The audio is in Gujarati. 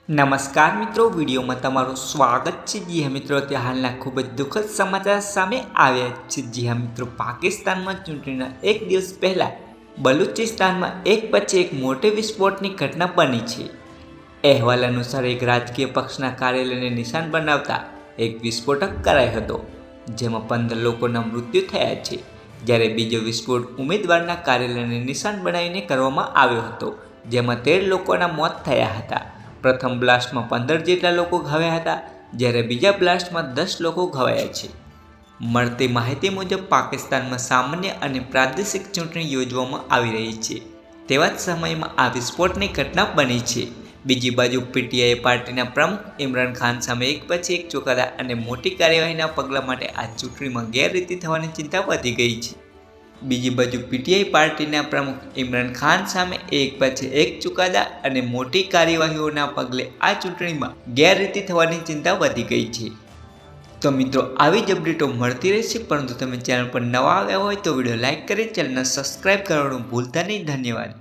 નમસ્કાર મિત્રો, વિડીયોમાં તમારું સ્વાગત છે। જી હા મિત્રો, તે હાલના ખૂબ જ દુઃખદ સમાચાર સામે આવ્યા છે। જી હા મિત્રો, પાકિસ્તાનમાં ચૂંટણીના એક દિવસ પહેલાં બલુચિસ્તાનમાં એક પછી એક મોટી વિસ્ફોટની ઘટના બની છે। અહેવાલ અનુસાર એક રાજકીય પક્ષના કાર્યાલયને નિશાન બનાવતા એક વિસ્ફોટક કરાયો હતો, જેમાં 15 લોકોના મૃત્યુ થયા છે, જ્યારે બીજો વિસ્ફોટ ઉમેદવારના કાર્યાલયને નિશાન બનાવીને કરવામાં આવ્યો હતો, જેમાં 13 લોકોના મોત થયા હતા। પ્રથમ બ્લાસ્ટમાં 15 જેટલા લોકો ઘવાયા હતા, જ્યારે બીજા બ્લાસ્ટમાં 10 લોકો ઘવાયા છે। મળતી માહિતી મુજબ પાકિસ્તાનમાં સામાન્ય અને પ્રાદેશિક ચૂંટણી યોજવામાં આવી રહી છે, તેવા જ સમયમાં આ વિસ્ફોટની ઘટના બની છે। બીજી બાજુ પીટીઆઈ પાર્ટીના પ્રમુખ ઇમરાન ખાન સામે એક પછી એક ચુકાદા અને મોટી કાર્યવાહીના પગલાં માટે આ ચૂંટણીમાં ગેરરીતિ થવાની ચિંતા વધી ગઈ છે। બીજી બાજુ પીટીઆઈ પાર્ટીના પ્રમુખ ઇમરાન ખાન સામે એક પછી એક ચુકાદા અને મોટી કાર્યવાહીઓના પગલે આ ચૂંટણીમાં ગેરરીતિ થવાની ચિંતા વધી ગઈ છે। તો મિત્રો, આવી જ અપડેટો મળતી રહેશે, પરંતુ તમે ચેનલ પર નવા આવ્યા હોય તો વિડીયો લાઇક કરી ચેનલને સબસ્ક્રાઇબ કરવાનું ભૂલતા નહીં। ધન્યવાદ।